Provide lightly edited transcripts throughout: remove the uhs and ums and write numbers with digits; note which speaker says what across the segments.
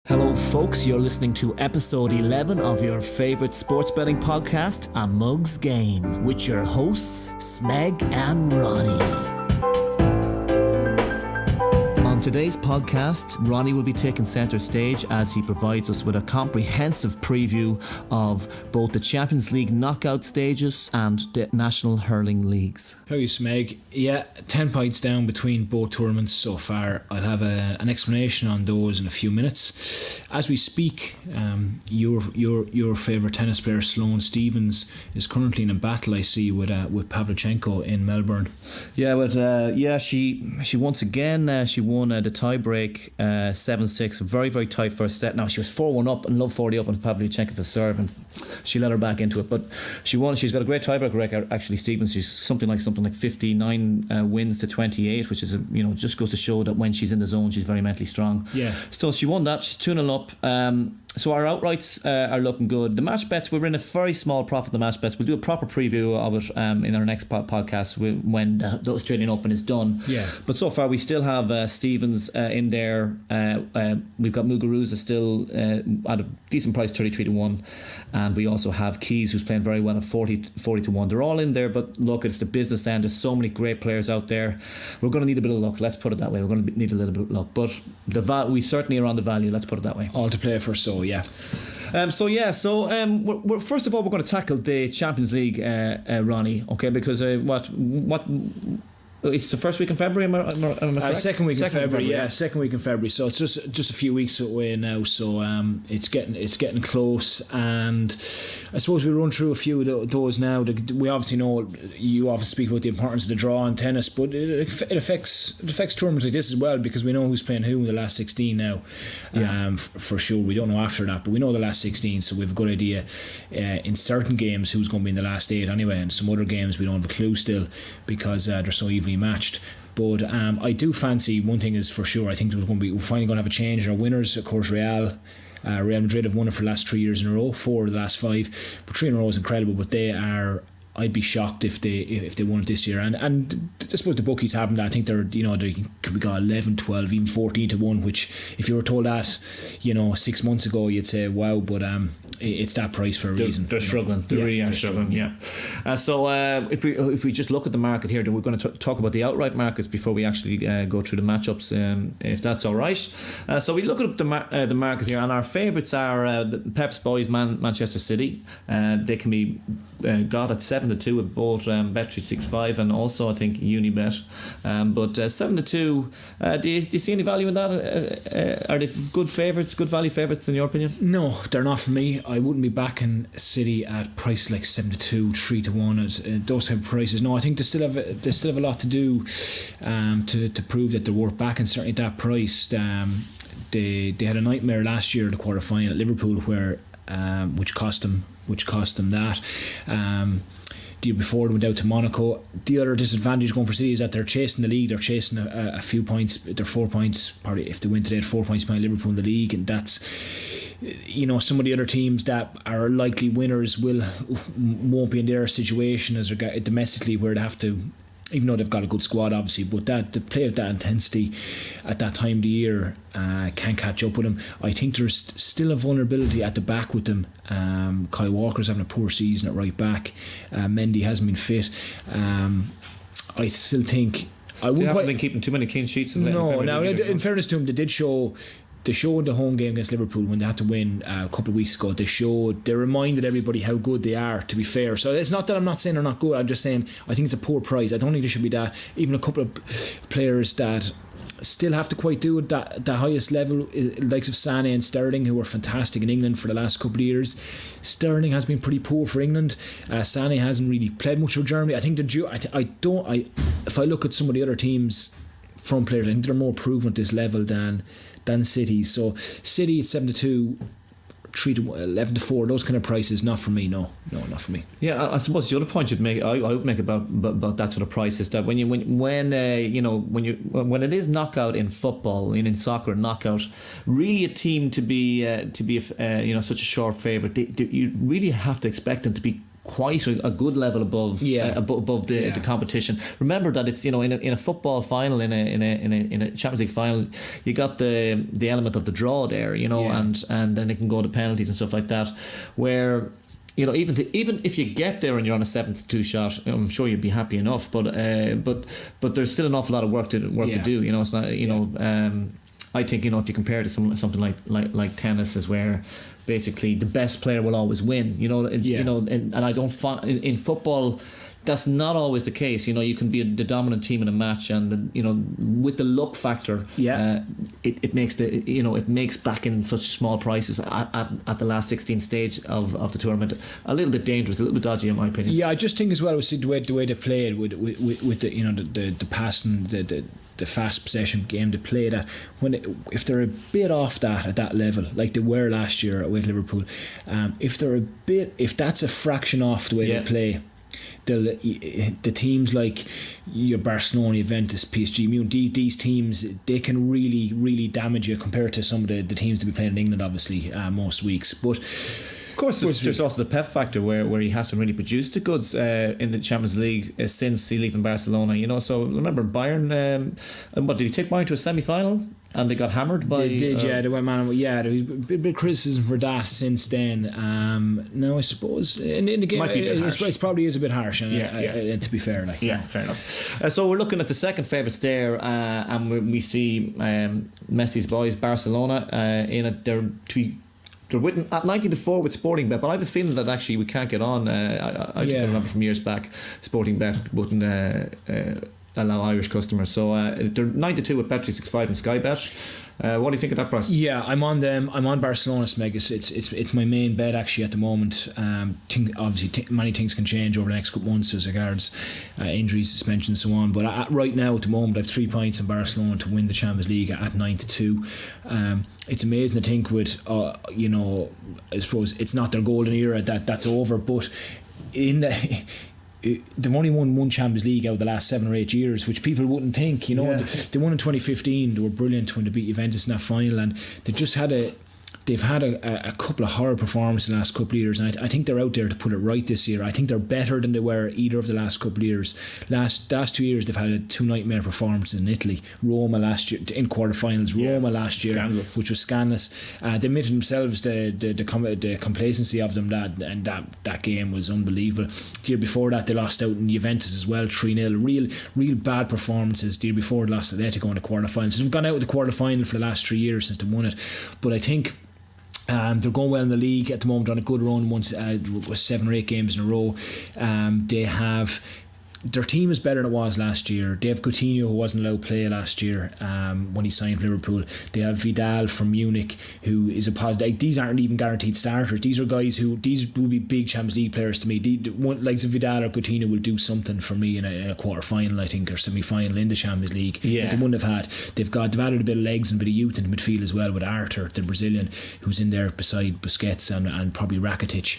Speaker 1: Hello folks, you're listening to episode 11 of your favourite sports betting podcast, A Mug's Game, with your hosts, Smeg and Ronnie. On today's podcast, Ronnie will be taking centre stage as he provides us with a comprehensive preview of both the Champions League knockout stages and the National Hurling Leagues.
Speaker 2: How are you, Smeg? Yeah, 10 points down between both tournaments so far. I'll have an explanation on those in a few minutes. As we speak, your favourite tennis player, Sloane Stephens, is currently in a battle, I see, with Pavlyuchenko in Melbourne.
Speaker 1: Yeah, but she once again she won the tie-break 7-6, a very, very tight first set. Now, she was 4-1 up and love 40 up on Pavlyuchenko for serve, and she let her back into it, but she won. She's got a great tie-break record, actually, Stephens. She's something like 59 wins to 28, which is just goes to show that when she's in the zone, she's very mentally strong.
Speaker 2: Yeah.
Speaker 1: So she won that. She's 2-0 up. So our outrights are looking good. The match bets, we're in a very small profit. The match bets, we'll do a proper preview of it in our next podcast when the Australian Open is done.
Speaker 2: Yeah.
Speaker 1: But so far we still have Stephens in there. We've got Muguruza still at a decent price, 33-1, and we also have Keys, who's playing very well at 40-1. They're all in there, but look, it's the business end. There's so many great players out there. We're going to need a bit of luck. Let's put it that way. We're going to need a little bit of luck, but we certainly are on the value. Let's put it that way.
Speaker 2: All to play for. So yeah.
Speaker 1: We're first of all, we're going to tackle the Champions League, Ronnie. Okay, because what it's the first week in February. Am I correct?
Speaker 2: Second week in February. Yeah, second week in February. So it's just a few weeks away now. So it's getting close, and I suppose we run through a few of those now. We obviously know you often speak about the importance of the draw in tennis, but it affects tournaments like this as well, because we know who's playing who in the last 16 now.
Speaker 1: Yeah.
Speaker 2: For sure, we don't know after that, but we know the last 16, so we have a good idea in certain games who's going to be in the last 8 anyway, and some other games we don't have a clue still, because they're so evenly matched. But I do fancy, one thing is for sure, I think we're finally going to have a change in our winners. Of course, Real Madrid have won it for the last 3 years in a row, 4 of the last 5, but 3 in a row is incredible. But they are, I'd be shocked if they won it this year, and I suppose the bookies haven't. I think they could be got 11, 12, even 14-1, which if you were told that 6 months ago, you'd say wow, but it's that price for a reason.
Speaker 1: They're struggling. They really are struggling. Yeah. So if we just look at the market here, then we're going to talk about the outright markets before we actually go through the matchups, if that's all right. So we look at the market here, and our favourites are the Pep's boys, Manchester City. They can be got at 7-2 at both Bet365 and also I think Unibet. But 7-2, do you see any value in that? Are they good favourites, good value favourites in your opinion?
Speaker 2: No, they're not for me. I wouldn't be backing City at price like 7-2, 3-1, those type of prices. No, I think they still have a lot to do to prove that they're worth backing. Certainly at that price. They had a nightmare last year at the quarter final at Liverpool, where which cost them that. The year before, they went out to Monaco. The other disadvantage going for City is that they're chasing the league. They're chasing a few points. They're 4 points. Probably if they win today, 4 points behind Liverpool in the league, and that's some of the other teams that are likely winners won't be in their situation as domestically, where they have to, even though they've got a good squad obviously, but to play at that intensity at that time of the year can't catch up with them. I think there's still a vulnerability at the back with them. Kyle Walker's having a poor season at right back. Mendy hasn't been fit. I still think
Speaker 1: They haven't been keeping too many clean sheets.
Speaker 2: No, in fairness to them, they showed the home game against Liverpool when they had to win a couple of weeks ago. They reminded everybody how good they are, to be fair. So it's not that I'm not saying they're not good, I'm just saying I think it's a poor price. I don't think there should be that. Even a couple of players that still have to quite do at the highest level, likes of Sané and Sterling, who were fantastic in England for the last couple of years. Sterling has been pretty poor for England. Sané hasn't really played much for Germany. I think if I look at some of the other teams from players, I think they're more proven at this level than City. So City at 7-2, 11-4, those kind of prices, not for me. No, not for me.
Speaker 1: Yeah, I suppose the other point I would make about that sort of price is that when it is knockout in football, in soccer, knockout, really a team to be such a short favourite, you really have to expect them to be quite a good level above above the competition. Remember that it's, in a football final, in a Champions League final, you got the element of the draw there, and then it can go to penalties and stuff like that, where even if you get there and you're on a 7-2 shot, I'm sure you'd be happy enough, but there's still an awful lot of work to do. It's not, I think, if you compare it to something like tennis, is where basically the best player will always win. And I don't find in football that's not always the case. You can be the dominant team in a match, and with the luck factor, it makes it makes back in such small prices at the last 16 stage of the tournament a little bit dangerous, a little bit dodgy, in my opinion.
Speaker 2: Yeah, I just think as well, we see the way they played with the passing, the fast possession game they play, that if they're a bit off that at that level, like they were last year with Liverpool, if that's a fraction off the way they play, the teams like your Barcelona, Juventus, PSG, these teams, they can really, really damage you compared to some of the teams to be playing in England, obviously, most weeks. But
Speaker 1: of course, there's also the Pep factor where he hasn't really produced the goods in the Champions League since he leaving Barcelona. So remember Bayern, what did he take Bayern to a semi-final? And they got hammered by...
Speaker 2: They went man. Yeah, there was a bit of criticism for that since then. No, I suppose in the game it probably is a bit harsh. To be fair,
Speaker 1: fair enough. So we're looking at the second favourites there, and we see Messi's boys, Barcelona, in it. They're winning at 90-4 with Sporting Bet, but I have a feeling that actually we can't get on. I remember from years back, Sporting Bet wouldn't allow Irish customers. So they're 9-2 with Bet365 and Sky Bet. What do you think of that price?
Speaker 2: Yeah, I'm on them. I'm on Barcelona, Smeg. It's my main bet actually at the moment. Obviously, many things can change over the next couple months as regards injuries, suspension, and so on. But right now, at the moment, I've 3 points in Barcelona to win the Champions League at 9-2. It's amazing to think with, I suppose it's not their golden era that's over, but they've only won one Champions League out of the last 7 or 8 years, which people wouldn't think. They won in 2015. They were brilliant when they beat Juventus in that final, and they've had a couple of horror performances in the last couple of years, and I think they're out there to put it right this year. I think they're better than they were either of the last couple of years. Last 2 years they've had 2 nightmare performances in Italy. Roma last year in quarterfinals. Roma last year, scandalous. Which was scandalous. They admitted themselves the complacency of them, that game was unbelievable. The year before that they lost out in Juventus as well, 3-0. Real bad performances. The year before they lost Atletico in the quarterfinals. So they've gone out of the quarterfinal for the last 3 years since they won it. But I think they're going well in the league at the moment, on a good run, once 7 or 8 games in a row. They have their team is better than it was last year. They have Coutinho, who wasn't allowed to play last year when he signed for Liverpool. They have Vidal from Munich, who is a positive. These aren't even guaranteed starters. These are guys these will be big Champions League players to me. Like Vidal or Coutinho will do something for me in a quarter final, I think, or semi final in the Champions League that they wouldn't have had. They've added a bit of legs and a bit of youth in the midfield as well, with Arthur, the Brazilian, who's in there beside Busquets and probably Rakitic.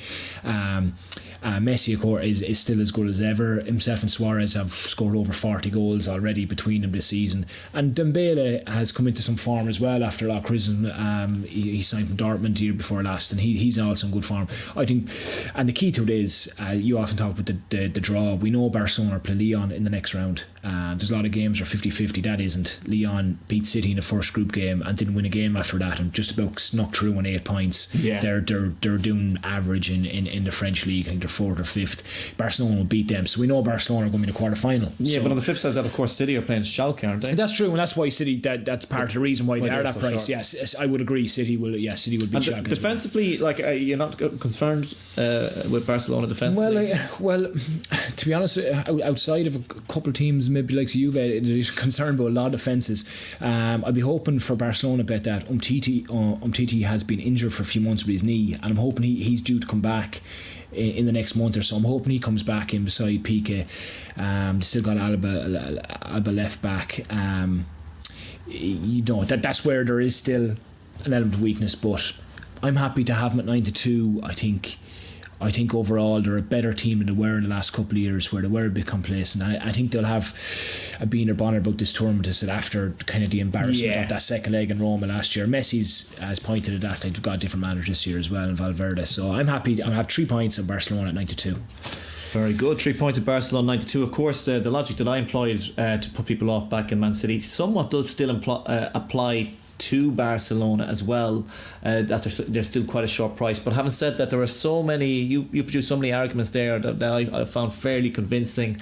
Speaker 2: Messi, of course, is still as good as ever. Himself and Suarez have scored over 40 goals already between them this season, and Dembele has come into some form as well after a lot of criticism. He signed from Dortmund the year before last, and he's also in good form, I think. And the key to it is, you often talk about the draw. We know Barcelona play Lyon in the next round. There's a lot of games where 50-50. That isn't. Lyon beat City in the first group game and didn't win a game after that, and just about snuck through on 8 points. They're doing average in the French league. I think they're 4th or 5th. Barcelona will beat them, so we know Barcelona are going to be in the quarter final.
Speaker 1: But on the flip side of that, of course, City are playing Schalke, aren't they?
Speaker 2: That's true, and that's why City, that's part of the reason why they are that price. Yes, I would agree. City will beat Schalke.
Speaker 1: Defensively, you're not concerned with Barcelona defensively?
Speaker 2: Well, to be honest, outside of a couple of teams, maybe like Juve, there's concern about a lot of defences. I'd be hoping for Barcelona bet that Umtiti has been injured for a few months with his knee, and I'm hoping he's due to come back in the next month or so. I'm hoping he comes back in beside Piqué. Still got Alba left back. That's where there is still an element of weakness, but I'm happy to have him at 9-2. I think I think overall they're a better team than they were in the last couple of years, where they were a bit complacent. And I think they'll have a beaner bonnet about this tournament, is that after kind of the embarrassment of that second leg in Roma last year. Messi has pointed at that. They've got a different manager this year as well in Valverde. So I'm happy. I'll have 3 points on Barcelona at 92.
Speaker 1: Very good. 3 points at Barcelona, 92. Of course, the logic that I employed to put people off back in Man City somewhat does still apply to Barcelona as well, that they're still quite a short price. But having said that, there are so many, you produce so many arguments there that I found fairly convincing.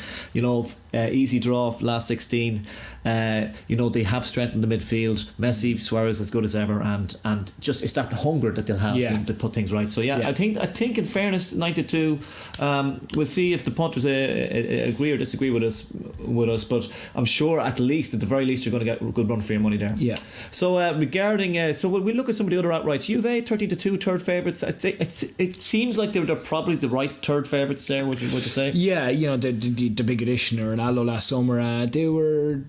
Speaker 1: Easy draw last 16. They have strengthened the midfield. Messi, Suarez as good as ever, and just it's that hunger that they'll have to put things right. So I think in fairness, 92. We'll see if the punters agree or disagree with us. But I'm sure at the very least you're going to get a good run for your money there.
Speaker 2: Yeah.
Speaker 1: So regarding when we look at some of the other outrights, Juve 13-2 third favourites. I think it seems like they're probably the right third favourites there. Would you say? Yeah,
Speaker 2: the big addition, Ronaldo last summer. They were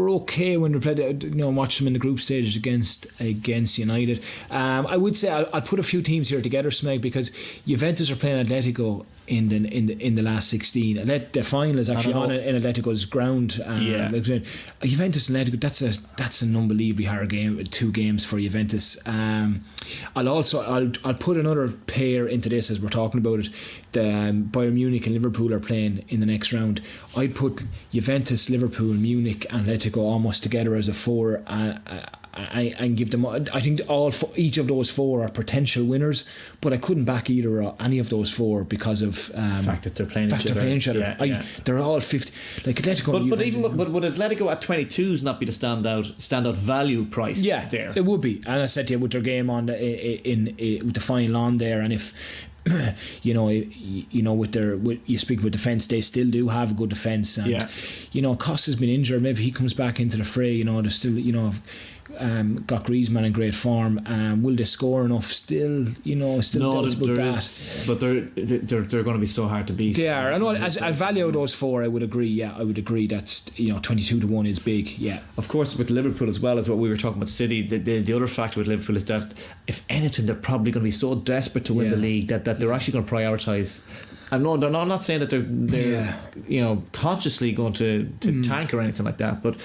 Speaker 2: okay when we played. Watched them in the group stages against United. I would say I'll put a few teams here together, Smeg, because Juventus are playing Atletico in the last 16. The final is actually on in Atletico's ground. Juventus and Atletico, that's an unbelievably hard game. 2 games for Juventus. I'll put another pair into this as we're talking about it. The Bayern Munich and Liverpool are playing in the next round. I'd put Juventus, Liverpool, Munich and Atletico almost together as a 4. And give them. I think each of those 4 are potential winners, but I couldn't back any of those 4 because of
Speaker 1: the fact that they're playing each other.
Speaker 2: They're all 50. Like Atletico,
Speaker 1: but would Atletico at 22s not be the standout value price?
Speaker 2: Yeah,
Speaker 1: there
Speaker 2: it would be. And I said to you, with their game on with the final on there, and if. You speak with defence, they still do have a good defence, and Costa's been injured. Maybe he comes back into the fray. They're still got Griezmann in great form. Will they score enough? Still doubts about that.
Speaker 1: But they're going to be so hard to beat.
Speaker 2: They are. I know. As I value those 4, I would agree. Yeah, I would agree. That's 22-1 is big. Yeah.
Speaker 1: Of course, with Liverpool as well as what we were talking about City. The other factor with Liverpool is that if anything, they're probably going to be so desperate to win the league that they're actually going to prioritise. I'm not saying that they're consciously going to tank or anything like that, but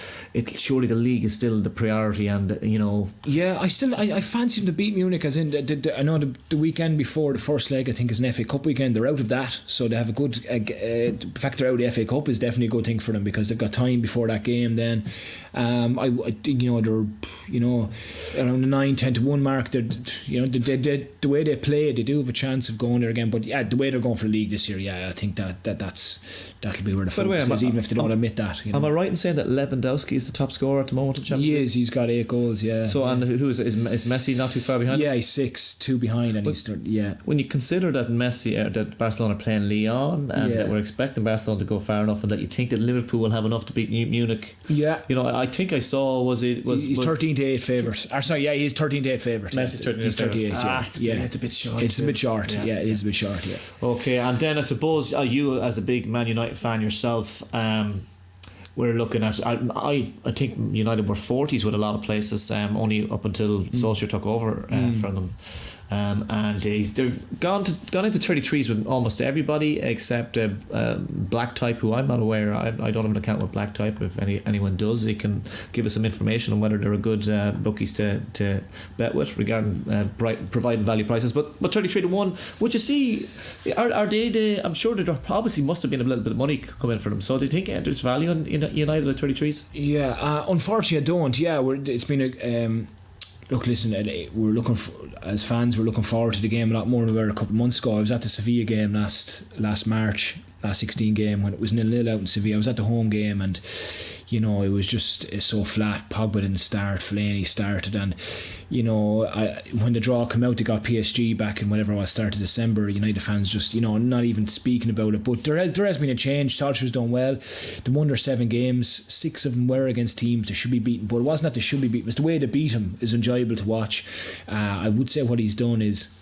Speaker 1: surely the league is still the priority, and
Speaker 2: I fancy them to beat Munich, as in I know the weekend before the first leg I think is an FA Cup weekend. They're out of that, so they have a good the fact they're out of the FA Cup is definitely a good thing for them, because they've got time before that game. Then I think they're around the 9-10-1 mark. The way they play, they do have a chance of going there again, but the way they're going for the league this year, I think that'll be where the focus is, even if they don't admit that.
Speaker 1: Am I right in saying that Lewandowski is the top scorer at the moment in Champions League?
Speaker 2: He is. He's got 8 goals. Yeah.
Speaker 1: So and who is Messi not too far behind?
Speaker 2: Yeah, he's 6-2 behind, and
Speaker 1: When you consider that that Barcelona are playing Lyon, and that we're expecting Barcelona to go far enough, and that you think that Liverpool will have enough to beat Munich.
Speaker 2: Yeah.
Speaker 1: I think I saw he's
Speaker 2: 13-8 favourite. He's 13-8 favourite.
Speaker 1: Messi's 13-8
Speaker 2: favourite.
Speaker 1: It's a bit short.
Speaker 2: It's a bit short. Yeah, it is a bit short. Yeah.
Speaker 1: Okay, and then I suppose you, as a big Man United fan yourself, we're looking at. I think United were 40s with a lot of places, only up until Solskjaer took over from them. And they've gone into 33s with almost everybody except Black Type, who I'm not aware. I don't have an account with Black Type. If anyone does, they can give us some information on whether there are good bookies to bet with regarding providing value prices. But 33-1, would you see? Are they? I'm sure there obviously must have been a little bit of money coming for them. So do you think there's value in United at 33s?
Speaker 2: Yeah, unfortunately, I don't. Yeah, it's been a. Look, listen, we're looking as fans, we're looking forward to the game a lot more than we were a couple of months ago. I was at the Sevilla game last March, last 16 game, when it was 0-0 out in Sevilla. I was at the home game, and it was just so flat. Pogba didn't start, Fellaini started, and when the draw came out, they got PSG back in whatever it was, start of December. United fans just not even speaking about it. But there has been a change. Solskjaer's done well. The under 7 games, 6 of them were against teams they should be beaten, but it wasn't that they should be beaten. It's the way they beat them is enjoyable to watch. I would say what he's done is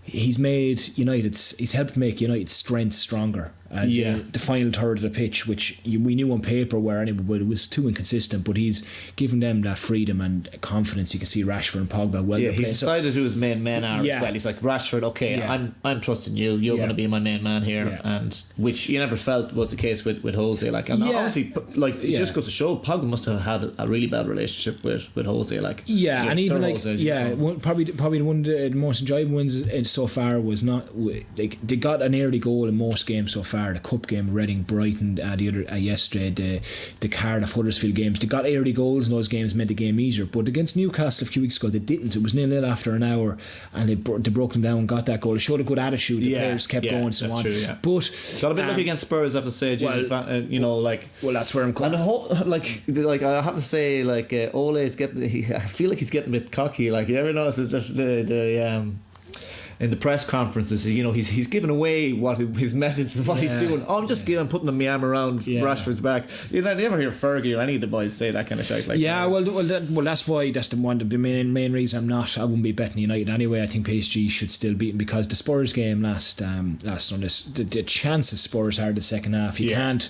Speaker 2: he's helped make United's strength stronger. as the final third of the pitch, which we knew on paper were anyway, but it was too inconsistent. But he's given them that freedom and confidence. You can see Rashford and Pogba well.
Speaker 1: Yeah, he's decided who his main men are as well. He's like, Rashford, okay, I'm trusting you. You're going to be my main man here, and which you never felt was the case with Jose. Like, and obviously, like it just goes to show Pogba must have had a really bad relationship with Jose. Like,
Speaker 2: and even like probably one of the most enjoyable wins so far was not like they got an early goal in most games so far. The cup game, Reading, Brighton, the other yesterday, the Cardiff, Huddersfield games. They got early goals in those games, made the game easier. But against Newcastle a few weeks ago, they didn't. It was 0-0 after an hour, and they broke them down, got that goal. It showed a good attitude. The players kept going, and so on. True,
Speaker 1: but got a bit lucky against Spurs, I have to say.
Speaker 2: That's where I'm coming.
Speaker 1: And like I have to say, like Ole is getting. I feel like he's getting a bit cocky. Like, you ever notice the in the press conferences, he's giving away what his methods and what he's doing. I'm just putting my arm around Rashford's back. You never hear Fergie or any of the boys say that kind of shit. Like,
Speaker 2: that's why that's the main reason I wouldn't be betting United anyway. I think PSG should still beat them, because the Spurs game last Sunday, the chances Spurs are the second half. You can't.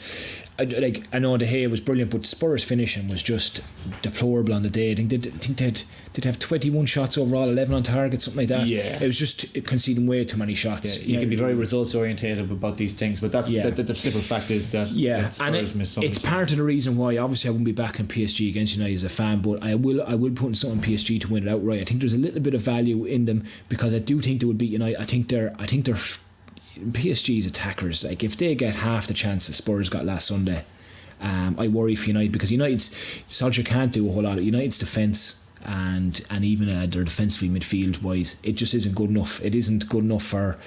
Speaker 2: I know De Gea was brilliant, but Spurs finishing was just deplorable on the day. I think they'd have 21 shots overall, 11 on target, something like that. It was just conceding way too many shots.
Speaker 1: You can be very results orientated about these things, but that's the simple fact is that Spurs miss something.
Speaker 2: It's part of the reason why obviously I wouldn't be backing PSG against United as a fan, but I will put in something PSG to win it outright. I think there's a little bit of value in them, because I do think they would beat United. I think they're PSG's attackers, like if they get half the chance that Spurs got last Sunday, I worry for United, because Solskjaer can't do a whole lot of United's defence and even their defensively midfield wise, it just isn't good enough. It isn't good enough for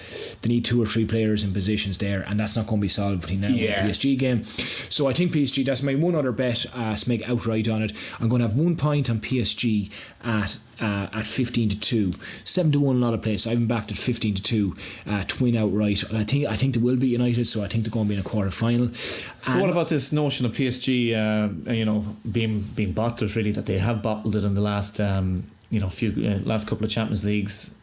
Speaker 2: they need 2 or 3 players in positions there, and that's not going to be solved between now and the PSG game. So I think PSG, that's my one other bet to make outright on it. I'm going to have 1 point on PSG at 15-2, 7-1 a lot of places. I've been backed at 15-2 to win outright. I think they will beat United, so I think they're going to be in a quarter final.
Speaker 1: What about this notion of PSG being bottlers, really, that they have bottled it in the last last couple of Champions Leagues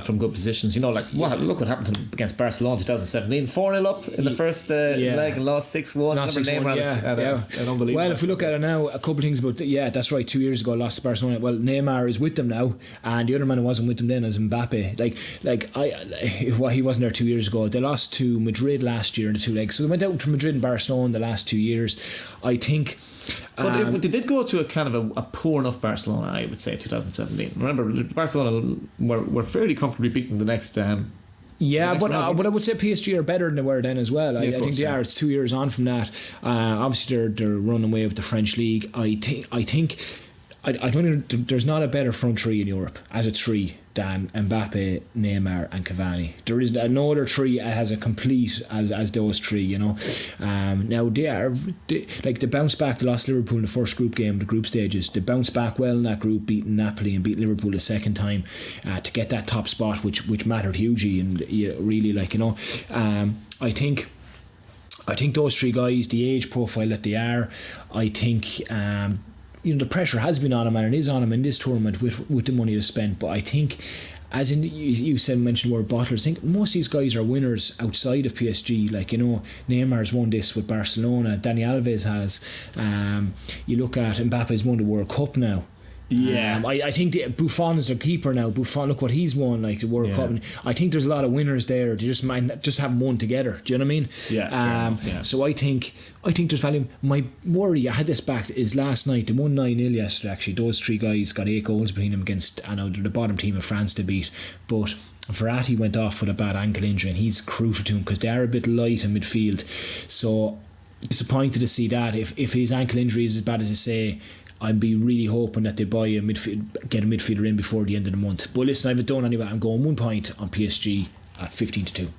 Speaker 1: from good positions. Look what happened to them against Barcelona 2017, 4-0 up in the first leg and lost 6-1. An unbelievable.
Speaker 2: Well, if we look at it now, a couple of things about that's right. 2 years ago, lost to Barcelona. Well, Neymar is with them now, and the other man who wasn't with them then is Mbappe. He wasn't there 2 years ago. They lost to Madrid last year in the 2 legs, so they went out to Madrid and Barcelona the last 2 years. I think.
Speaker 1: But they did go to a kind of a poor enough Barcelona, I would say, 2017. Remember, Barcelona were fairly comfortably beating the next. But I would say PSG are better than they were then as well. I think they are. It's 2 years on from that. Obviously, they're running away with the French league. I think there's not a better front three in Europe as a three than Mbappe, Neymar and Cavani. There is no other three as a complete as those three, now they bounced back. They lost Liverpool in the first group game, the group stages. They bounced back well in that group, beating Napoli and beat Liverpool the second time to get that top spot, which mattered hugely. And really, I think those three guys, the age profile that they are, I think the pressure has been on him, and it is on him in this tournament with the money to spend. But I think, as in you mentioned the word bottlers, I think most of these guys are winners outside of PSG. Neymar's won this with Barcelona, Dani Alves has. You look at Mbappe's won the World Cup now. I think Buffon's their keeper now. Buffon, look what he's won, the World Cup. And I think there's a lot of winners there. They just might just have won together. Do you know what I mean? Fair enough.
Speaker 2: So I think there's value. My worry, I had this back, is last night they won 9-0 yesterday. Actually, those three guys got 8 goals between them against. I know they're the bottom team of France to beat, but Verratti went off with a bad ankle injury, and he's crucial to him because they are a bit light in midfield. So disappointed to see that. If his ankle injury is as bad as they say, I'd be really hoping that they get a midfielder in before the end of the month. But listen, I haven't done anyway. I'm going 1 point on PSG at 15-2.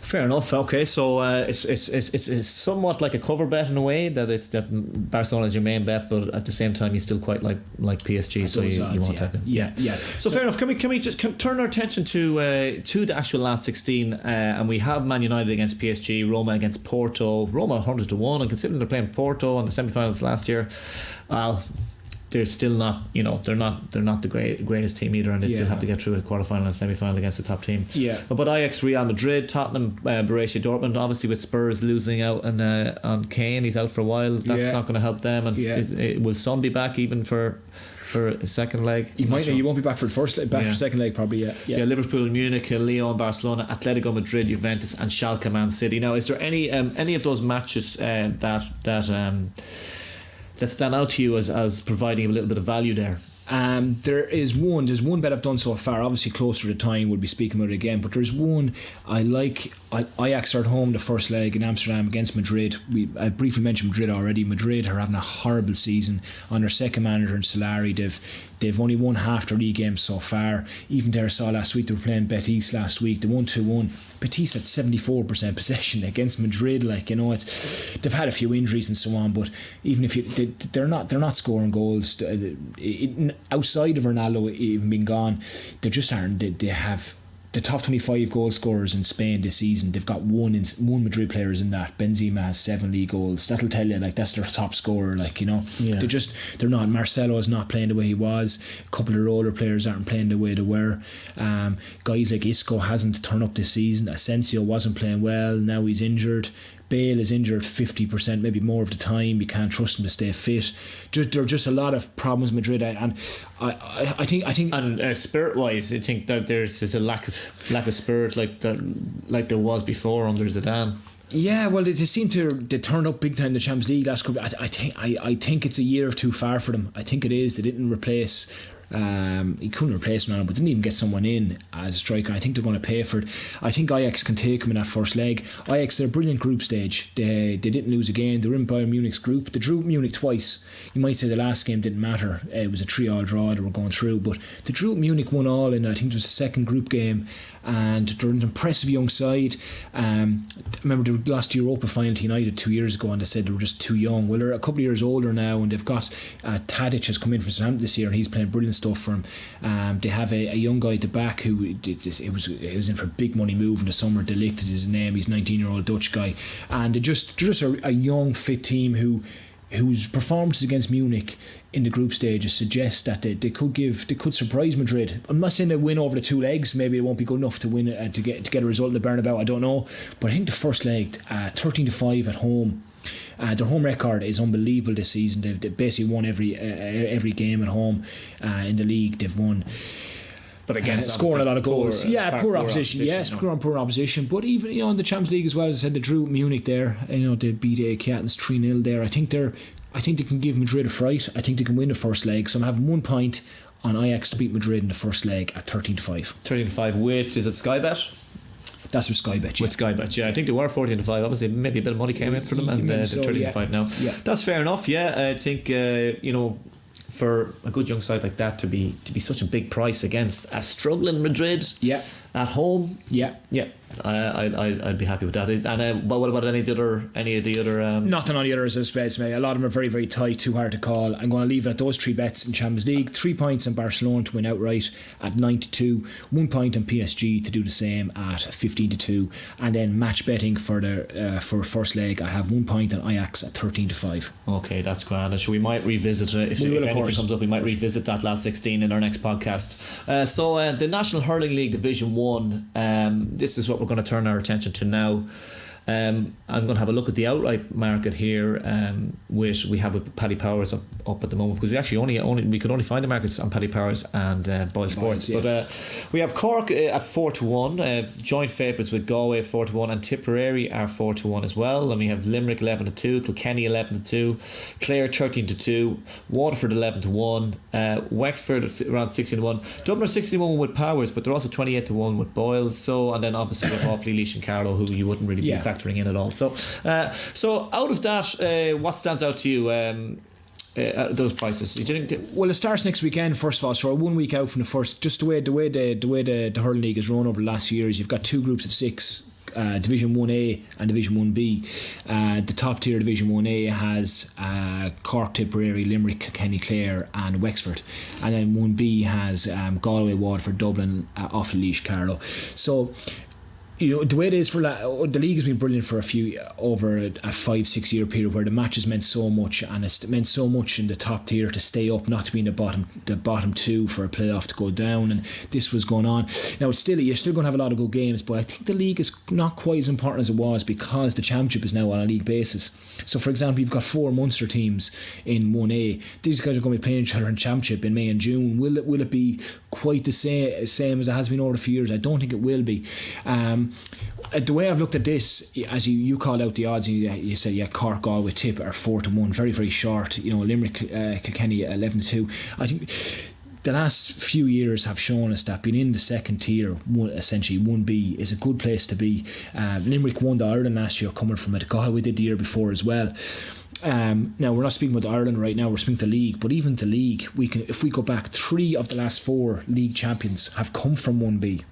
Speaker 1: Fair enough. Okay, so it's somewhat like a cover bet in a way, that Barcelona is your main bet, but at the same time you still quite like PSG, so you won't take it.
Speaker 2: Yeah.
Speaker 1: So fair enough. Can we just turn our attention to the actual last 16, and we have Man United against PSG, Roma against Porto. Roma 100-1, and considering they're playing Porto in the semi-finals last year, they're still not, they're not the greatest team either, and they still have to get through a quarter-final and semi-final against the top team. But Ajax, Real Madrid, Tottenham, Borussia Dortmund, obviously with Spurs losing out on Kane, he's out for a while. That's not going to help them. And will Son be back even for a second leg?
Speaker 2: He won't be back for the first leg, for the second leg probably.
Speaker 1: Liverpool, Munich, Lyon, Barcelona, Atletico Madrid, Juventus, and Schalke, Man City. Now, is there any of those matches that stand out to you as providing a little bit of value there?
Speaker 2: There's one bet I've done so far. Obviously closer to time we'll be speaking about it again, but there's one I like. Ajax are at home the first leg in Amsterdam against Madrid. I briefly mentioned Madrid already. Madrid are having a horrible season on their second manager in Solari. They've only won half their league games so far. Even there, I saw last week they were playing Betis last week. They won 2-1. Betis had 74% possession against Madrid. They've had a few injuries and so on, but even if they're not scoring goals outside of Ronaldo even being gone. They just aren't. They have the top 25 goal scorers in Spain this season. They've got one Madrid players in that. Benzema has 7 league goals. That'll tell you, that's their top scorer. They're not. Marcelo is not playing the way he was. A couple of their older players aren't playing the way they were. Guys like Isco hasn't turned up this season. Asensio wasn't playing well. Now he's injured. Bale is injured 50%, maybe more of the time. You can't trust him to stay fit. There are just a lot of problems with Madrid, and I think.
Speaker 1: And spirit-wise, I think that there's a lack of spirit like there was before under Zidane.
Speaker 2: Yeah, well, they turned up big time in the Champions League last couple. I think it's a year or two far for them. I think it is. They didn't replace. He couldn't replace Ronaldo, but didn't even get someone in as a striker. I think they're going to pay for it. I think Ajax can take him in that first leg. Ajax, they're a brilliant group stage. They didn't lose again. They were in Bayern Munich's group. They drew Munich twice. You might say the last game didn't matter. It was a 3-3 draw they were going through, but they drew Munich 1-1 in, I think it was the second group game, and they're an impressive young side. I remember they lost the Europa final to United 2 years ago, and they said they were just too young. Well, they're a couple of years older now, and they've got Tadic has come in for Southampton this year, and he's playing brilliant stuff for him. They have a young guy at the back who it was in for a big money move in the summer. De Ligt is his name. He's a 19-year-old Dutch guy, and they're just a young fit team whose performances against Munich in the group stages suggest that they could surprise Madrid. I'm not saying they win over the 2 legs. Maybe it won't be good enough to win to get a result in the Bernabeu. I don't know, but I think the first leg 13-5 at home. Their home record is unbelievable this season. They've basically won every game at home in the league. They've won, but against scoring a lot of goals. Poor opposition. Yes, poor opposition. But even in the Champions League as well, as I said, they drew Munich there. They beat Ajax 3-0 there. I think they can give Madrid a fright. I think they can win the first leg. So I'm having 1 point on Ajax to beat Madrid in the first leg at 13-5.
Speaker 1: 13-5 with, is it Sky Bet?
Speaker 2: That's with Sky Bet.
Speaker 1: With Sky Bet, I think they were 14-5. Obviously, maybe a bit of money came in for them, and they're 13-5 now. Yeah. That's fair enough. I think for a good young side like that to be such a big price against a struggling Madrid at home. I'd be happy with that. And but what about any of the other?
Speaker 2: Nothing on the others, I suppose, mate. A lot of them are very, very tight, too hard to call. I'm going to leave it at those 3 bets in Champions League. 3 points on Barcelona to win outright at 9-2. 1 point on PSG to do the same at 15-2. And then match betting for first leg, I have 1 point on Ajax at 13-5.
Speaker 1: Okay, that's grand. So we might revisit it if anything comes up. We might revisit that last 16 in our next podcast. So the National Hurling League Division 1. This is what we're going to turn our attention to now. I'm going to have a look at the outright market here, which we have with Paddy Powers up at the moment, because we actually we could only find the markets on Paddy Powers and Boyle Sports. But we have Cork at 4-1, joint favourites with Galway 4-1, and Tipperary are 4-1 as well. And we have Limerick 11-2, Kilkenny 11-2, Clare 13-2, Waterford 11-1, Wexford around 16-1, Dublin 16-1 with Powers, but they're also 28-1 with Boyle. So, and then obviously we have Offaly, Laois and Carlow, who you wouldn't really be factoring in at all. So out of that, what stands out to you? Those prices.
Speaker 2: Well, it starts next weekend. First of all, so 1 week out from the first. Just the way the Hurling League has run over the last years, you've got 2 groups of 6. Division 1A and Division 1B. The top tier Division 1A has Cork, Tipperary, Limerick, Kilkenny, Clare and Wexford, and then 1B has Galway, Waterford, Dublin, Offaly, Laois, Carlow. So You know, the way it is for the league has been brilliant for over a 5-6 year period where the matches meant so much, and it's meant so much in the top tier to stay up, not to be in the bottom two for a playoff to go down, and this was going on. Now you're still going to have a lot of good games, but I think the league is not quite as important as it was because the championship is now on a league basis. So for example, you've got 4 Munster teams in 1A. These guys are going to be playing each other in championship in May and June. Will it be quite the same as it has been over the few years? I don't think it will be. The way I've looked at this, as you called out the odds, you said Cork Galway tip are 4-1, very very short. You know, Limerick Kilkenny 11-2. I think the last few years have shown us that being in the second tier, essentially 1B, is a good place to be. Limerick won the Ireland last year, coming from it. Galway did the year before as well. Now we're not speaking about Ireland right now, we're speaking the league, but even the league, if we go back, 3 of the last 4 league champions have come from 1B.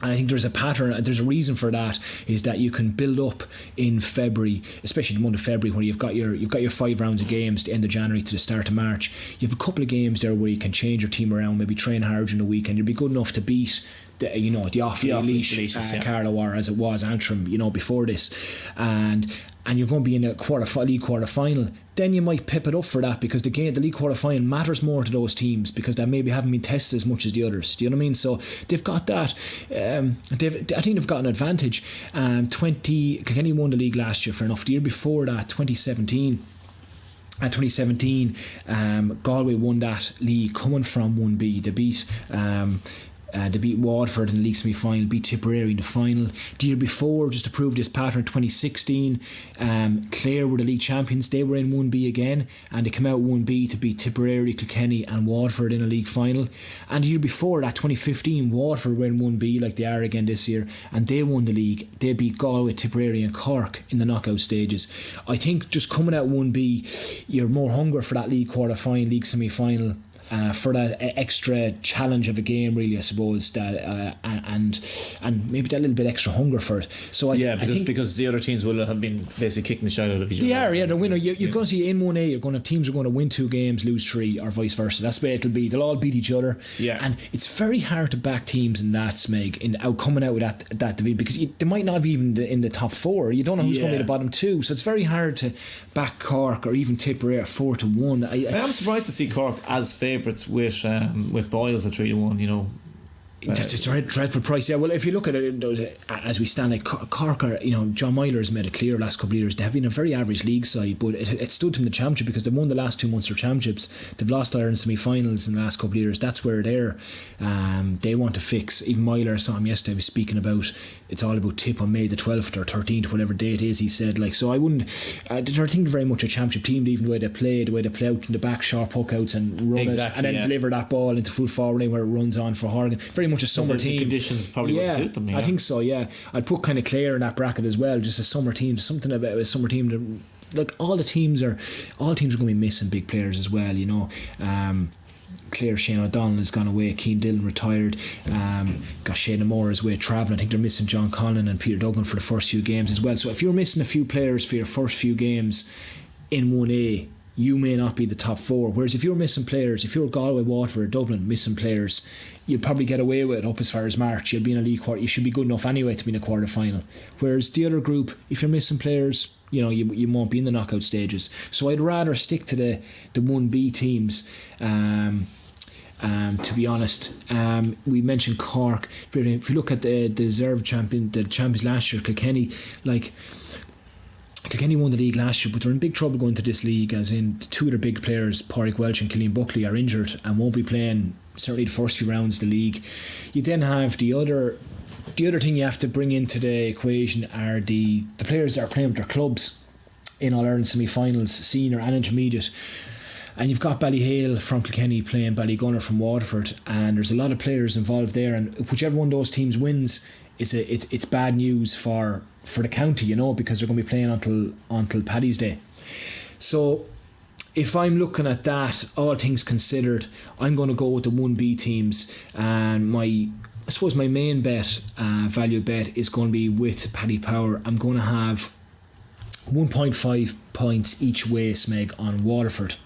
Speaker 2: And I think there's a pattern, there's a reason for that, is that you can build up in February, especially the month of February, where you've got your 5 rounds of games, the end of January to the start of March. You have a couple of games there where you can change your team around, maybe train hard in the week, and you'll be good enough to beat the off-leash Carlow, or as it was Antrim, before this, and you're going to be in a league quarter final. Then you might pip it up for that, because the league quarter final matters more to those teams because they maybe haven't been tested as much as the others. Do you know what I mean? So they've got that. I think they've got an advantage. Kilkenny won the league last year, fair enough. The year before that, 2017. At 2017, Galway won that league coming from 1B. They beat Waterford in the league semi-final, beat Tipperary in the final. The year before, just to prove this pattern, 2016, Clare were the league champions. They were in 1B again, and they came out 1B to beat Tipperary, Kilkenny and Waterford in a league final. And the year before that, 2015, Waterford were in 1B like they are again this year, and they won the league. They beat Galway, Tipperary and Cork in the knockout stages. I think just coming out 1B, you're more hungry for that league quarter final, league semi-final, for that extra challenge of a game, really, I suppose, that and maybe that little bit extra hunger for it. So I think
Speaker 1: because the other teams will have been basically kicking the shit out of each other.
Speaker 2: The winner. You're going to see in 1A, teams are going to win 2 games, lose 3, or vice versa. That's the way it'll be. They'll all beat each other. Yeah. And it's very hard to back teams in that, Smeg, coming out with that division, because they might not be even in the top 4. You don't know who's going to be the bottom 2. So it's very hard to back Cork or even Tipperary 4-1.
Speaker 1: I am surprised to see Cork as favourites with Boyles at 3-1.
Speaker 2: It's a dreadful price. Yeah, well, if you look at it as we stand, like Cork are, John Myler has made it clear last couple of years they have been a very average league side, but it stood to them in the championship because they've won the last 2 Munster championships. They've lost Ireland semi-finals in the last couple of years. That's where they want to fix. Even Myler, I saw him yesterday, was speaking about it's all about tip on May the 12th or 13th, whatever day it is, he said. So I wouldn't I think very much a championship team, even the way they play out in the back, sharp hook outs and run it and then deliver that ball into full forward lane where it runs on for Hurling. Very much a summer team.
Speaker 1: The conditions probably would suit them.
Speaker 2: I think so. I'd put kind of Clare in that bracket as well, just a summer team. Something about a summer team that, all teams are going to be missing big players as well. Clare, Shane O'Donnell has gone away, Keane Dillon retired, got Shane Moore's way travelling. I think they're missing John Conlon and Peter Duggan for the first few games as well. So if you're missing a few players for your first few games in 1A, you may not be the top 4. Whereas if you're missing players, if you're Galway, Waterford, Dublin missing players, you'll probably get away with it up as far as March. You'll be in a league quarter. You should be good enough anyway to be in a quarter final. Whereas the other group, if you're missing players, you won't be in the knockout stages. So I'd rather stick to the 1B teams. To be honest, we mentioned Cork. If you look at the champions last year, Kilkenny, Kilkenny won the league last year, but they're in big trouble going to this league, as in 2 of their big players, Pádraig Welch and Cillian Buckley, are injured and won't be playing certainly the first few rounds of the league. You then have the other thing you have to bring into the equation are the players that are playing with their clubs in All-Ireland semi-finals, senior and intermediate. And you've got Ballyhale from Kilkenny playing Ballygunner from Waterford, and there's a lot of players involved there, and whichever one of those teams wins, it's bad news for the county, because they're going to be playing until Paddy's Day. So if I'm looking at that, all things considered, I'm going to go with the 1B teams, and I suppose my main value bet is going to be with Paddy Power. I'm going to have 1.5 points each way, Smeg, on Waterford.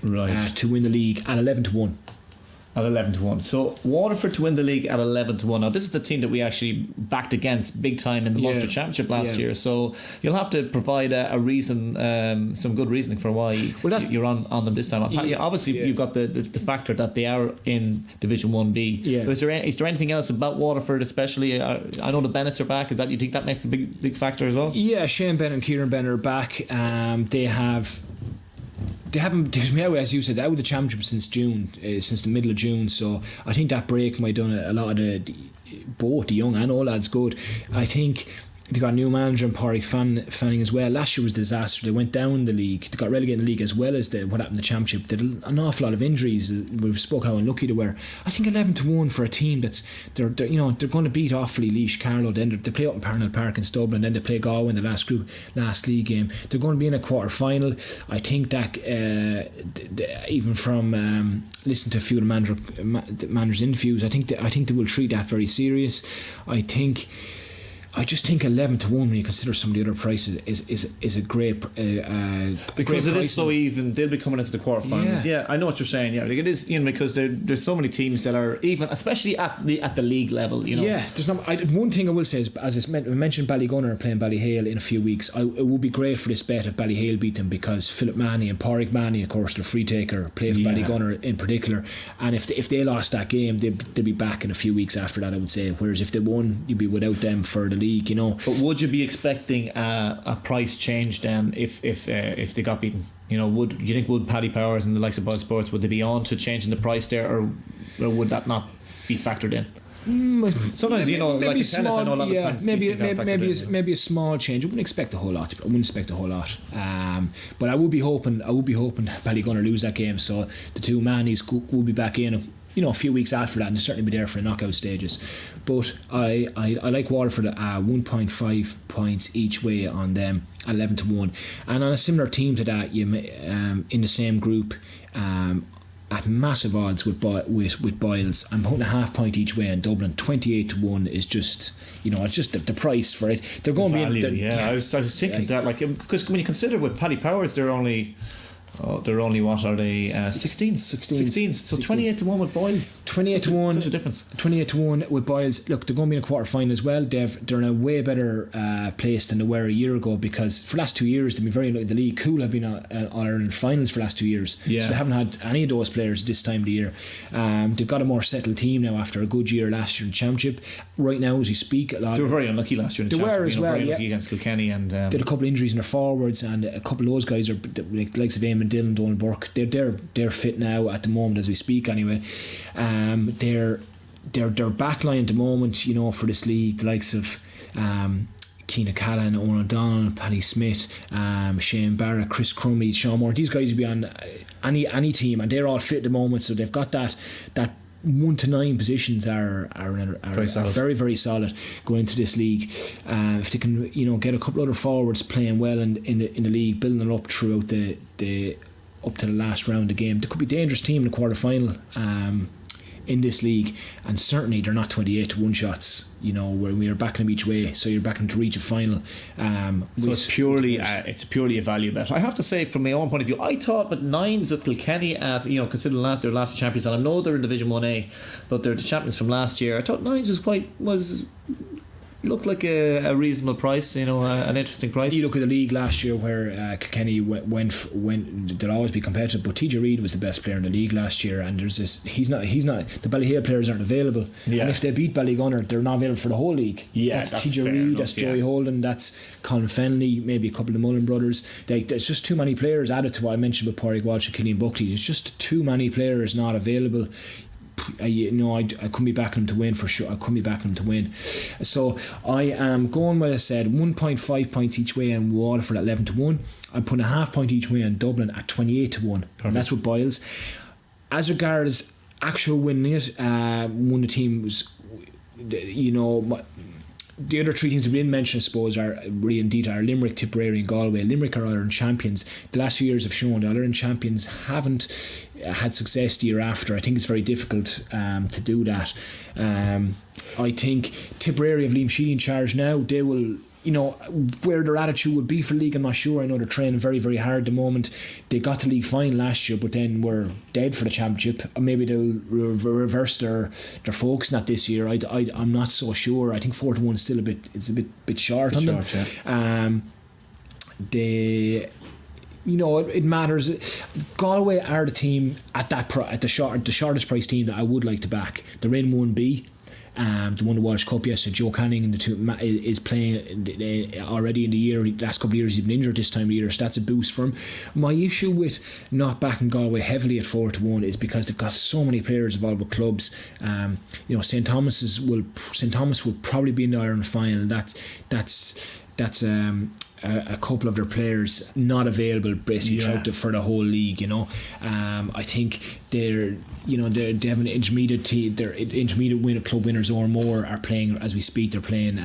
Speaker 1: Right.
Speaker 2: To win the league at 11-1.
Speaker 1: At 11-1. So Waterford to win the league at 11-1. Now this is the team that we actually backed against big time in the Munster Championship last year. So you'll have to provide a reason, some good reasoning for why you're on them this time. Obviously you've got the factor that they are in Division 1B.
Speaker 2: Yeah.
Speaker 1: But is there anything else about Waterford, especially? I know the Bennetts are back. Is that, you think that makes a big factor as well?
Speaker 2: Yeah, Shane Bennett and Kieran Bennett are back. They haven't, as you said, out of the championship since June, since the middle of June. So I think that break might have done a lot of both the young and old lads good. I think they got a new manager in Pádraig Fanning as well. Last year was a disaster. They went down the league. They got relegated in the league as well as what happened in the championship. They did an awful lot of injuries. We spoke how unlucky they were. I think 11-1 for a team that's they're going to beat Offaly, Laois, Carlow. Then they play up in Parnell Park in Dublin. Then they play Galway in the last league game. They're going to be in a quarter final. I think that even from listening to a few of the manager's interviews, I think they will treat that very serious. I just think 11-1 when you consider some of the other prices is a great
Speaker 1: because it is so even. They'll be coming into the quarterfinals. Yeah, I know what you're saying. Yeah, like it is, because there's so many teams that are even, especially at the league level.
Speaker 2: Yeah, there's not. One thing I will say is, as I mentioned, Ballygunner are playing Ballyhale in a few weeks. It would be great for this bet if Ballyhale beat them, because Philip Manny and Pádraig Manny, of course, the free taker, play for Ballygunner in particular. And if they lost that game, they'd be back in a few weeks after that, I would say. Whereas if they won, you'd be without them for the league,
Speaker 1: But would you be expecting a price change then if they got beaten? Would you think Paddy Powers and the likes of Bud Sports, would they be on to changing the price there, or would that not be factored in? Sometimes like in tennis,
Speaker 2: small,
Speaker 1: I know a lot of times
Speaker 2: maybe a small change. I wouldn't expect a whole lot. But I would be hoping Ballygunner lose that game, so the two Mannies will be back in a few weeks after that, and they'll certainly be there for the knockout stages. But I like Waterford at 1.5 points each way on them, 11-1, and on a similar team to that, you in the same group, at massive odds with Boyles. I'm putting a half point each way in Dublin. 28-1 is just, it's just the price for it. They're going to be in.
Speaker 1: I was thinking that, because when you consider with Paddy Powers, they're only what are they? 16. So 28-1 with Boyles.
Speaker 2: 28-1.
Speaker 1: Such a difference.
Speaker 2: 28-1 with Boyles. Look, they're going to be in a quarter final as well. They're in a way better place than they were a year ago, because for the last 2 years they've been very lucky. The league Cool have been on Ireland finals for the last 2 years.
Speaker 1: Yeah.
Speaker 2: So they haven't had any of those players this time of the year. They've got a more settled team now after a good year last year in the championship. Right now, as we speak,
Speaker 1: they were very unlucky last year in the championship. They were as well. Very unlucky against Kilkenny, and
Speaker 2: they had a couple of injuries in their forwards, and a couple of those guys are like likes of Eamon Dillon, Donald Burke. They're fit now at the moment as we speak. Anyway, their backline at the moment, for this league, the likes of Keane Callan, Owen O'Donnell, Paddy Smith, Shane Barrett, Chris Crummy, Sean Moore. These guys would be on any team, and they're all fit at the moment. So they've got that 1 to 9 positions are very, very solid going into this league. If they can get a couple other forwards playing well in the league, building it up throughout the up to the last round of the game, they could be a dangerous team in the quarter final in this league. And certainly they're not 28-1 shots, where we are backing them each way, so you're backing them to reach a final.
Speaker 1: So it's purely a value bet. I have to say, from my own point of view, I thought with nines of Kilkenny at considering their last champions, and I know they're in Division 1A, but they're the champions from last year. I thought nines was looked like a reasonable price, an interesting price.
Speaker 2: You look at the league last year where Kilkenny went they'll always be competitive, but TJ Reid was the best player in the league last year, and there's this he's not the Ballyhale players aren't available, and if they beat Ballygunner, they're not available for the whole league. That's TJ Reid, that's Joey Holden, that's Colin Fennelly, maybe a couple of the Mullen brothers. There's just too many players added to what I mentioned with Pádraig Walsh and Killian Buckley. There's just too many players not available. I couldn't be backing them to win for sure. I couldn't be backing them to win. So I am going with, I said, 1.5 points each way in Waterford at 11-1. I'm putting a half point each way in Dublin at 28-1. And that's with Boyles. As regards actual winning it, one of the teams, the other three teams we didn't mention, I suppose, are Limerick, Tipperary and Galway. Limerick are Ireland champions. The last few years have shown the Ireland champions haven't had success the year after. I think it's very difficult to do that. I think Tipperary have Liam Sheedy in charge now. They will where their attitude would be for league, I'm not sure. I know they're training very, very hard at the moment. They got to league final last year, but then were dead for the championship. Maybe they'll reverse their focus not this year. I'm not so sure. I think 4-1 is still a bit short on them. Yeah. It matters. Galway are the team at the shortest price team that I would like to back. They're in 1B. They won the Walsh Cup yesterday. Joe Canning is playing already in the year. The last couple of years he's been injured this time of the year, so that's a boost for him. My issue with not backing Galway heavily at 4-1 is because they've got so many players involved with clubs. St. Thomas will probably be in the Ireland final. That's a couple of their players not available basically for the whole league. I think they have an intermediate team. Their intermediate club winners or more are playing as we speak. They're playing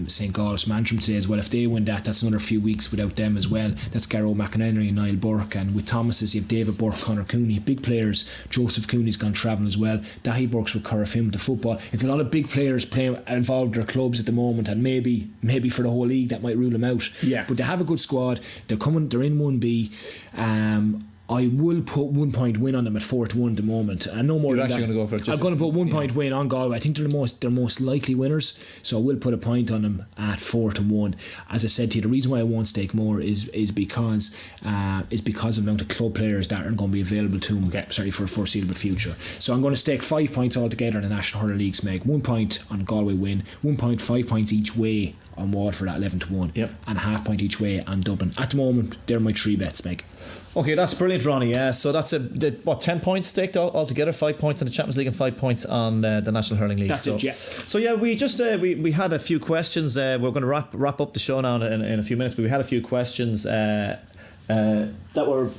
Speaker 2: St. Gallus Mantrim today as well. If they win that's another few weeks without them as well. That's Garrow McInerney and Niall Burke, and with Thomas's you have David Burke, Conor Cooney, big players. Joseph Cooney's gone travelling as well. Dahi Burke's with Corofin with the football. It's a lot of big players playing involved with their clubs at the moment, and maybe for the whole league that might rule them out.
Speaker 1: Yeah.
Speaker 2: But they have a good squad. They're in 1B. I will put 1 point win on them at 4-1 at the moment. I know more.
Speaker 1: You're actually going to go for it.
Speaker 2: I'm going to put 1 point win on Galway. I think they're most likely winners, so I will put a point on them at 4-1. As I said to you, the reason why I won't stake more is because of the amount of club players that aren't going to be available to them. Sorry, for a foreseeable future. So I'm going to stake 5 points altogether in the National Hurling League Smeg. 1 point on Galway win. 1 point, 5 points each way on Waterford at 11-1.
Speaker 1: Yep.
Speaker 2: And a half point each way on Dublin. At the moment, they're my 3 bets, Meg.
Speaker 1: Okay, that's brilliant, Ronnie. Yeah, so that's 10 points staked altogether, 5 points on the Champions League and 5 points on the National Hurling League.
Speaker 2: That's it, yeah.
Speaker 1: So yeah, we just we had a few questions. We're going to wrap up the show now in a few minutes, but we had a few questions that were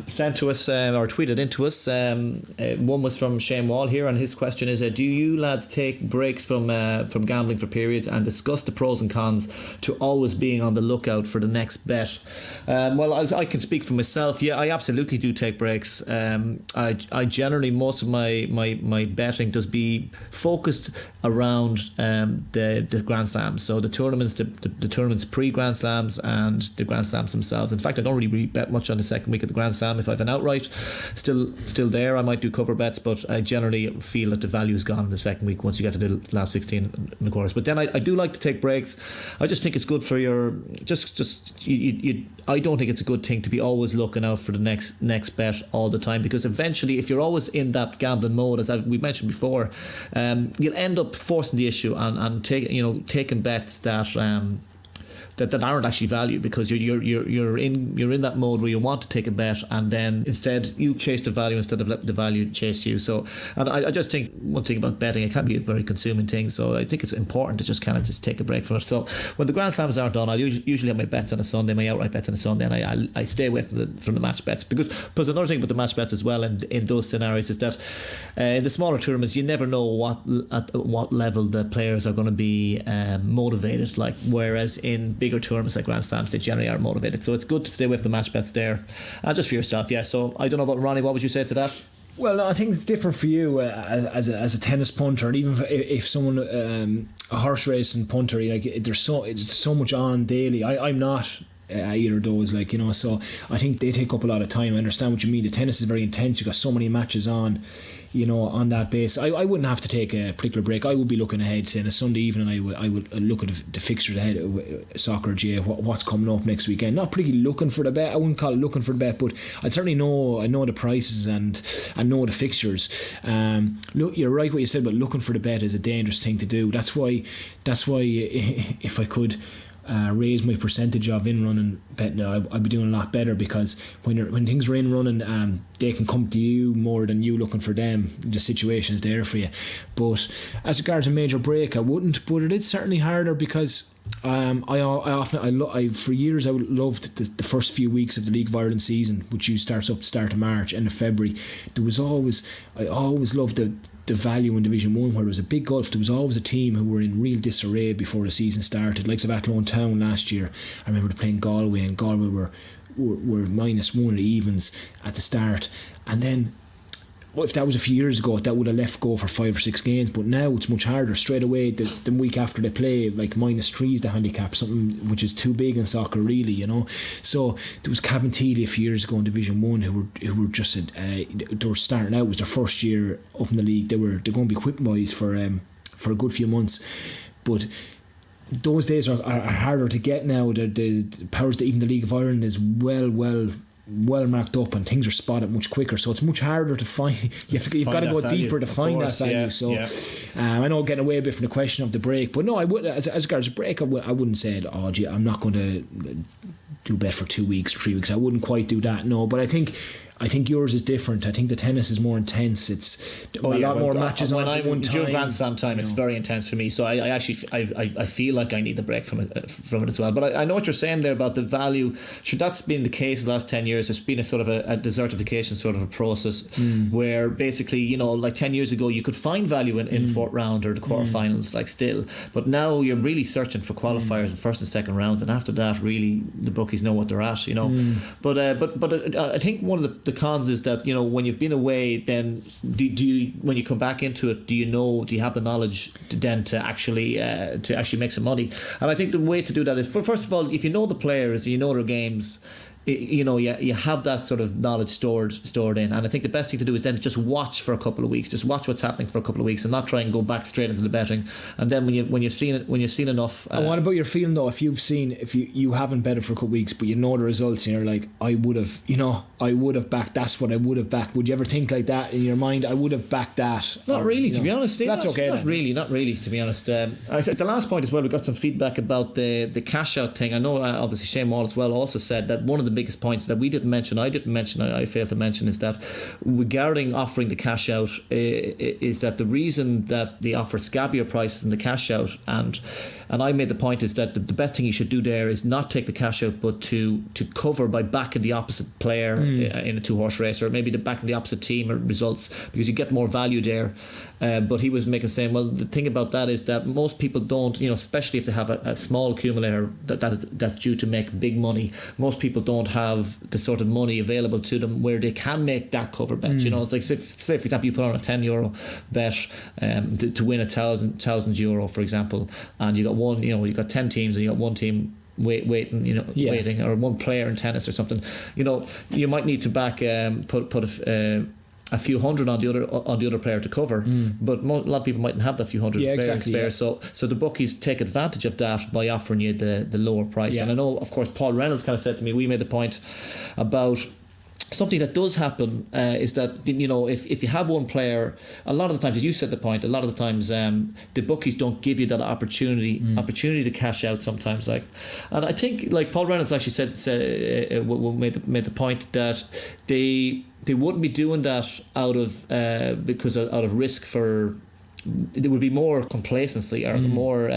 Speaker 1: sent to us or tweeted into us. One was from Shane Wall here, and his question is: do you lads take breaks from gambling for periods and discuss the pros and cons to always being on the lookout for the next bet? Well, I can speak for myself. Yeah, I absolutely do take breaks. I generally, most of my betting does be focused around the Grand Slams, so the tournaments, the tournaments pre-Grand Slams and the Grand Slams themselves. In fact, I don't really bet much on the second week of the Grand Slam. If I have an outright still there, I might do cover bets, but I generally feel that the value is gone in the second week once you get to the last 16 and the quarters. But then I do like to take breaks. I just think it's good for your I don't think it's a good thing to be always looking out for the next bet all the time, because eventually, if you're always in that gambling mode, as we mentioned before, you'll end up forcing the issue and taking bets that aren't actually value, because you're in that mode where you want to take a bet, and then instead you chase the value instead of let the value chase you. So, and I just think one thing about betting, it can be a very consuming thing, so I think it's important to just kind of just take a break from it. So when the Grand Slams aren't done, I usually have my bets on a Sunday, my outright bets on a Sunday, and I stay away from the match bets, because another thing about the match bets as well in those scenarios is that in the smaller tournaments you never know at what level the players are going to be motivated, like, whereas in bigger tournaments like Grand Slams they generally are motivated. So it's good to stay with the match bets there, just for yourself. Yeah. So I don't know about Ronnie, what would you say to that?
Speaker 2: Well, I think it's different for you as a tennis punter, and even if someone a horse racing punter, like, there's so much on daily. I'm not either of those, so I think they take up a lot of time. I understand what you mean. The tennis is very intense. You've got so many matches on on that base. I wouldn't have to take a particular break. I would be looking ahead, say, on a Sunday evening. I would look at the fixtures ahead of soccer, what's coming up next weekend. Not particularly looking for the bet. I wouldn't call it looking for the bet, but I'd certainly know the prices and know the fixtures. Look, you're right what you said, but looking for the bet is a dangerous thing to do. That's why if I could raise my percentage of in running betting, I'd be doing a lot better, because when things are in running, they can come to you more than you looking for them. The situation is there for you. But as regards a major break, I wouldn't. But it is certainly harder, because for years I loved the first few weeks of the League of Ireland season, which starts up at the start of March, end of February. I always loved the value in Division 1, where there was a big gulf. There was always a team who were in real disarray before the season started, like of Athlone Town last year. I remember playing Galway, and Galway were -1 at the evens at the start, and then if that was a few years ago, that would have left go for 5 or 6 games, but now it's much harder straight away. The week after they play, like -3 is the handicap, something which is too big in soccer, really, you know. So there was Cabinteely a few years ago in Division 1 who were just they were starting out. It was their first year up in the league. They're going to be quick boys for a good few months, but those days are harder to get now. The powers that even the League of Ireland is well marked up, and things are spotted much quicker, so it's much harder to find. You've got to go deeper to find that value. I know I'm getting away a bit from the question of the break, but no, I would, as regards break, I wouldn't say, oh gee, I'm not going to do bet for 2 weeks, 3 weeks. I wouldn't quite do that, no. But I think yours is different. I think the tennis is more intense. It's a lot more matches on at one time.
Speaker 1: During Grand Slam time, it's very intense for me. So I actually feel like I need the break from it as well. But I know what you're saying there about the value. Sure, that's been the case the last 10 years. There's been a sort of a desertification sort of a process where basically, you know, like 10 years ago, you could find value in fourth round or the quarterfinals, like still. But now you're really searching for qualifiers in first and second rounds, and after that, really, the bookies know what they're at, you know. But I think one of the cons is that, you know, when you've been away, then do you, when you come back into it, do you have the knowledge to actually make some money? And I think the way to do that is, first of all, if you know the players, you know their games, you know, you have that sort of knowledge stored in, and I think the best thing to do is then just watch for a couple of weeks, just watch what's happening for a couple of weeks, and not try and go back straight into the betting. And then when you've seen enough.
Speaker 2: And what about your feeling though? If you haven't betted for a couple of weeks, but you know the results, and you're like, I would have backed. That's what I would have backed. Would you ever think like that in your mind? I would have backed that.
Speaker 1: Not really, to be honest. Steve.
Speaker 2: That's okay.
Speaker 1: Not really, to be honest. I said the last point as well. We got some feedback about the cash out thing. I know obviously Shane Wall as well also said that one of the biggest points that we didn't mention, I failed to mention, is that regarding offering the cash out, is that the reason that they offer scabbier prices than the cash out, and I made the point is that the best thing you should do there is not take the cash out, but to cover by backing the opposite player in a 2-horse race, or maybe backing the opposite team or results, because you get more value there. But he was saying, well, the thing about that is that most people don't, you know, especially if they have a small accumulator that's due to make big money, most people don't have the sort of money available to them where they can make that cover bet. You know, it's like, say for example, you put on a €10 bet to win €1,000, for example, and you got one, you know, you got 10 teams and you got one team waiting, or one player in tennis or something. You know, you might need to back put a few hundred on the other player to cover, but a lot of people mightn't have that few hundred spare. So the bookies take advantage of that by offering you the lower price. And I know, of course, Paul Reynolds kind of said to me, we made the point about something that does happen is that, you know, if you have one player, a lot of the times, as you said the point, a lot of the times the bookies don't give you that opportunity to cash out sometimes. Like, and I think, like, Paul Reynolds actually made the point that they wouldn't be doing that out of risk for. There would be more complacency or more,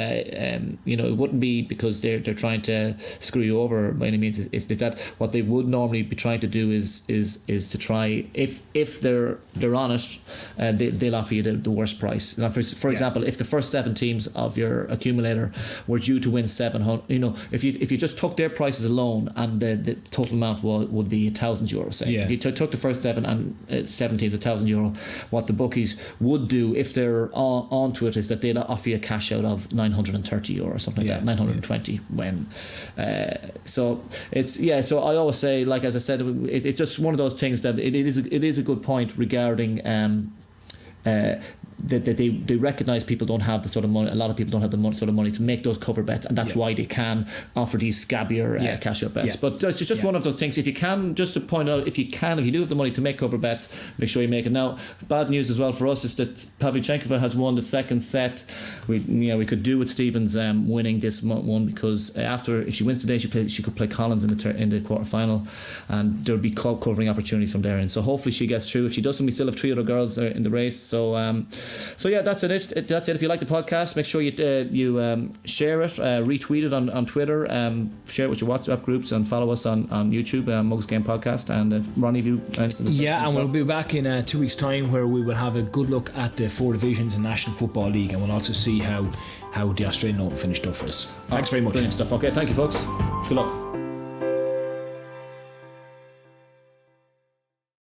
Speaker 1: you know, it wouldn't be because they're trying to screw you over by any means. Is that what they would normally be trying to do is to try, if they're on it, they'll offer you the worst price. Now, for example, if the first 7 teams of your accumulator were due to win 700, you know, if you just took their prices alone and the total amount would be €1,000, say. If you took the first 7 and 7 teams €1,000, what the bookies would do if they're onto it is that they'll offer you a cash out of €930 or something like that, 920 when. So it's So I always say, like, as I said, it's just one of those things that it is a good point regarding. That they recognise people don't have the sort of money. A lot of people don't have the sort of money to make those cover bets, and that's why they can offer these scabbier cash out bets. But it's just one of those things. If you can, just to point out, if you do have the money to make cover bets, make sure you make it. Now, bad news as well for us is that Pavlyuchenkova has won the second set. We could do with Stevens winning this one, because if she wins today, she could play Collins in the quarterfinal, and there would be covering opportunities from there. And so hopefully she gets through. If she doesn't, we still have 3 other girls in the race. So yeah, that's it. That's it. If you like the podcast, make sure you share it, retweet it on Twitter, share it with your WhatsApp groups, and follow us on YouTube, Mugs Game Podcast. And Ronnie, if you and
Speaker 2: we'll be back in 2 weeks' time, where we will have a good look at the 4 divisions in National Football League, and we'll also see how the Australian Open finished up for us. Thanks very much.
Speaker 1: Brilliant stuff. Okay, thank you, folks. Good luck.